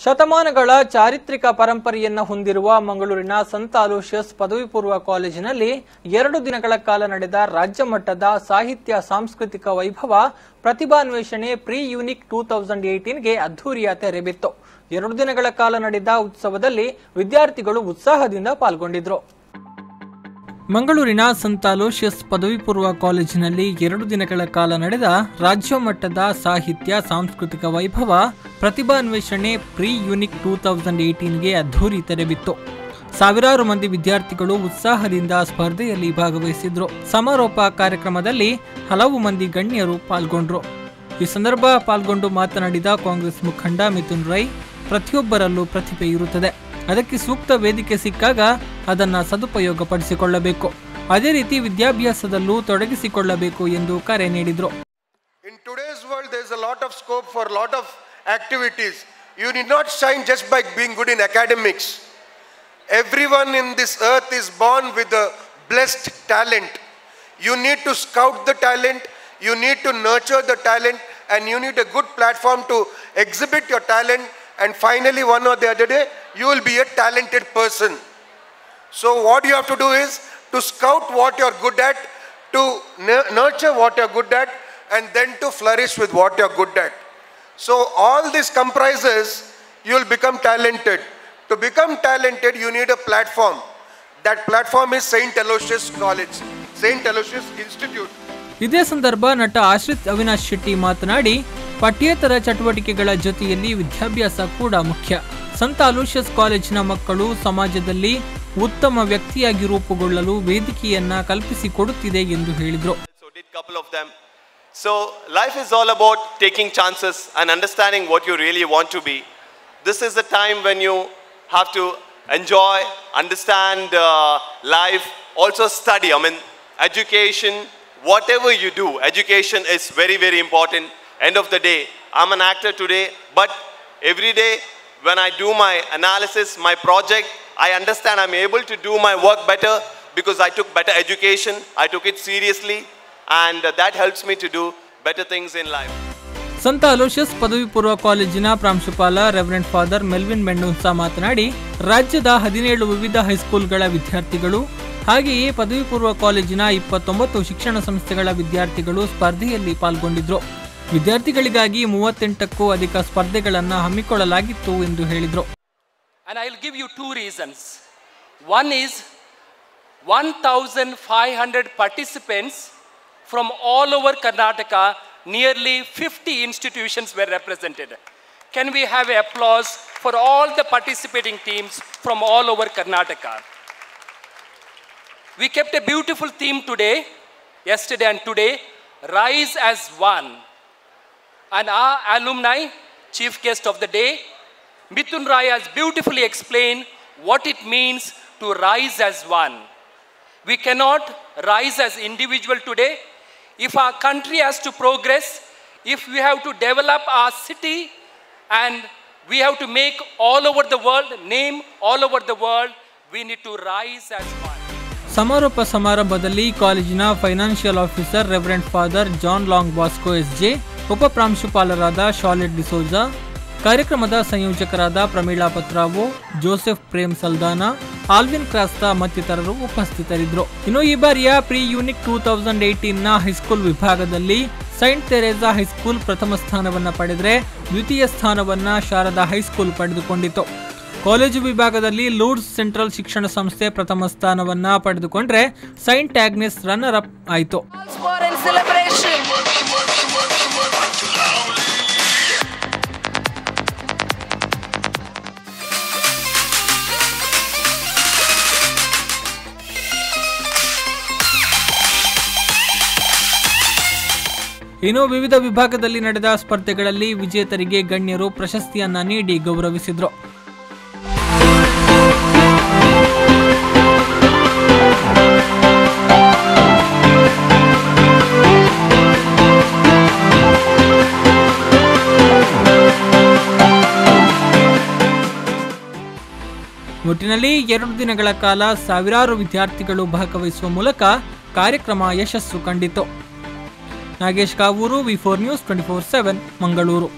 ಶತಮಾನಗಳ ಚಾರಿತ್ರಿಕ ಪರಂಪರೆಯನ್ನು ಹೊಂದಿರುವ ಮಂಗಳೂರಿನ ಸಂತ ಅಲೋಷಿಯಸ್ ಪದವಿ ಪೂರ್ವ ಕಾಲೇಜಿನಲ್ಲಿ 2 ದಿನಗಳ ಕಾಲ ನಡೆದ ರಾಜ್ಯ ಮಟ್ಟದ ಸಾಹಿತ್ಯ ಸಾಂಸ್ಕೃತಿಕ ವೈಭವ ಪ್ರತಿಭಾನ್ವೇಷಣೆ ಪ್ರೀ ಯೂನಿಕ್ 2018ಗೆ ಅದ್ದೂರಿಯ ತೆರೆ ಬಿತ್ತು. 2 ದಿನಗಳ ಕಾಲ ನಡೆದ ಉತ್ಸವದಲ್ಲಿ ವಿದ್ಯಾರ್ಥಿಗಳು ಉತ್ಸಾಹದಿಂದ ಪಾಲ್ಗೊಂಡಿದ್ದರು. ಮಂಗಳೂರಿನ ಸಂತ ಅಲೋಷಿಯಸ್ ಪದವಿ ಪೂರ್ವ ಕಾಲೇಜಿನಲ್ಲಿ 2 ದಿನಗಳ ಕಾಲ ನಡೆದ ರಾಜ್ಯ ಮಟ್ಟದ ಸಾಹಿತ್ಯ ಸಾಂಸ್ಕೃತಿಕ ವೈಭವ ಪ್ರತಿಭಾನ್ವೇಷಣೆ ಪ್ರೀ ಯೂನಿಕ್ 2018ಗೆ ಅದ್ದೂರಿ ತೆರೆಬಿತ್ತು. ಸಾವಿರಾರು ಮಂದಿ ವಿದ್ಯಾರ್ಥಿಗಳು ಉತ್ಸಾಹದಿಂದ ಸ್ಪರ್ಧೆಯಲ್ಲಿ ಭಾಗವಹಿಸಿದ್ರು. ಸಮಾರೋಪ ಕಾರ್ಯಕ್ರಮದಲ್ಲಿ ಹಲವು ಮಂದಿ ಗಣ್ಯರು ಪಾಲ್ಗೊಂಡ್ರು. ಈ ಸಂದರ್ಭ ಪಾಲ್ಗೊಂಡು ಮಾತನಾಡಿದ ಕಾಂಗ್ರೆಸ್ ಮುಖಂಡ ಮಿಥುನ್ ರೈ, ಪ್ರತಿಯೊಬ್ಬರಲ್ಲೂ ಪ್ರತಿಭೆ ಇರುತ್ತದೆ, ಅದಕ್ಕೆ ಸೂಕ್ತ ವೇದಿಕೆ ಸಿಕ್ಕಾಗ ಅದನ್ನ ಸದುಪಯೋಗಪಡಿಸಿಕೊಳ್ಳಬೇಕು, ಅದೇ ರೀತಿ ವಿದ್ಯಾಭ್ಯಾಸದಲ್ಲೂ ತೊಡಗಿಸಿಕೊಳ್ಳಬೇಕು ಎಂದು ಕರೆ ನೀಡಿದರು. In today's world there is a lot of scope for a lot of activities. You need not shine just by being good in academics. Everyone in this earth is born with a blessed talent. You need to scout the talent, you need to nurture the talent, and you need a good platform to exhibit your talent, and finally one or the other day you will be a talented person. So what you have to do is to scout what you are good at, to nurture what you are good at, and then to flourish with what you are good at. So all this comprises, you will become talented. To become talented you need a platform. That platform is St. Aloysius College, St. Aloysius Institute. ಇದೇ ಸಂದರ್ಭ ನಟ ಆಶ್ರಿತ್ ಅವಿನಾಶ್ ಶೆಟ್ಟಿ ಮಾತನಾಡಿ, ಪಠ್ಯೇತರ ಚಟುವಟಿಕೆಗಳ ಜೊತೆಯಲ್ಲಿ ವಿದ್ಯಾಭ್ಯಾಸ ಕೂಡ ಮುಖ್ಯ. ಸಂತ ಅಲೋಷಿಯಸ್ ಕಾಲೇಜಿನ ಮಕ್ಕಳು ಸಮಾಜದಲ್ಲಿ ಉತ್ತಮ ವ್ಯಕ್ತಿಯಾಗಿ ರೂಪುಗೊಳ್ಳಲು ವೇದಿಕೆಯನ್ನ ಕಲ್ಪಿಸಿಕೊಡುತ್ತಿದೆ ಎಂದು ಹೇಳಿದರು. So life is all about taking chances and understanding what you really want to be. This is the time when you have to enjoy, understand life, also study. I mean, education, whatever you do, education is very, very important. End of the day, I'm an actor today, but every day when I do my analysis, my project, I understand I'm able to do my work better because I took better education, I took it seriously, and that helps me to do better things in life. ಸಂತ Aloysius ಪದವಿ ಪೂರ್ವ ಕಾಲೇಜಿನ ಪ್ರಾಂಶುಪಾಲ reverend father Melvin Mendonsa ಮಾತನಾಡಿ, ರಾಜ್ಯದ 17 ವಿವಿಧ ಹೈಸ್ಕೂಲ್ಗಳ ವಿದ್ಯಾರ್ಥಿಗಳು ಹಾಗೆಯೇ ಪದವಿ ಪೂರ್ವ ಕಾಲೇಜಿನ 29 ಶಿಕ್ಷಣ ಸಂಸ್ಥೆಗಳ ವಿದ್ಯಾರ್ಥಿಗಳು ಸ್ಪರ್ಧೆಯಲ್ಲಿ ಪಾಲ್ಗೊಂಡಿದ್ರು. ವಿದ್ಯಾರ್ಥಿಗಳಿಗಾಗಿ 38ಕ್ಕೂ ಅಧಿಕ ಸ್ಪರ್ಧೆಗಳನ್ನು ಹಮ್ಮಿಕೊಳ್ಳಲಾಗಿತ್ತು ಎಂದು ಹೇಳಿದರು. And I will give you 2 reasons. One is 1,500 participants from all over Karnataka, nearly 50 institutions were represented. Can we have an applause for all the participating teams from all over Karnataka? We kept a beautiful theme today, yesterday and today, Rise as One. And our alumni, chief guest of the day, Mithun Rai has beautifully explained what it means to rise as one. We cannot rise as individual today. If our country has to progress, if we have to develop our city, and we have to make all over the world, name all over the world, we need to rise as one. ಸಮಾರೋಪ ಸಮಾರಂಭದಲ್ಲಿ ಕಾಲೇಜಿನ financial officer reverend father John Long Bosco SJ, ಉಪ ಪ್ರಾಂಶುಪಾಲರಾದ Charlotte D'Souza, ಕಾರ್ಯಕ್ರಮದ ಸಂಯೋಜಕರಾದ Pramila Patrao, Joseph Prem Saldanha, Alvin Crasta ಮತ್ತಿತರರು ಉಪಸ್ಥಿತರಿದ್ದರು. ಇನ್ನು ಈ ಬಾರಿಯ ಪ್ರೀ ಯೂನಿಕ್ 2018ನ ಹೈಸ್ಕೂಲ್ ವಿಭಾಗದಲ್ಲಿ ಸೈಂಟ್ ತೆರೇಸಾ ಹೈಸ್ಕೂಲ್ ಪ್ರಥಮ ಸ್ಥಾನವನ್ನು ಪಡೆದರೆ ದ್ವಿತೀಯ ಸ್ಥಾನವನ್ನು ಶಾರದಾ ಹೈಸ್ಕೂಲ್ ಪಡೆದುಕೊಂಡಿತು. ಕಾಲೇಜು ವಿಭಾಗದಲ್ಲಿ ಲೂರ್ಡ್ಸ್ ಸೆಂಟ್ರಲ್ ಶಿಕ್ಷಣ ಸಂಸ್ಥೆ ಪ್ರಥಮ ಸ್ಥಾನವನ್ನು ಪಡೆದುಕೊಂಡ್ರೆ ಸೈಂಟ್ ಆಗ್ನೆಸ್ ರನ್ನರ್ ಅಪ್ ಆಯಿತು. ಇನ್ನು ವಿವಿಧ ವಿಭಾಗದಲ್ಲಿ ನಡೆದ ಸ್ಪರ್ಧೆಗಳಲ್ಲಿ ವಿಜೇತರಿಗೆ ಗಣ್ಯರು ಪ್ರಶಸ್ತಿಯನ್ನ ನೀಡಿ ಗೌರವಿಸಿದರು. ಒಟ್ಟಿನಲ್ಲಿ 2 ದಿನಗಳ ಕಾಲ ಸಾವಿರಾರು ವಿದ್ಯಾರ್ಥಿಗಳು ಭಾಗವಹಿಸುವ ಮೂಲಕ ಕಾರ್ಯಕ್ರಮ ಯಶಸ್ಸು ಕಂಡಿತು. ನಾಗೇಶ್ ಕಾವೂರು, ವಿ4 ನ್ಯೂಸ್ 24/7 ಮಂಗಳೂರು.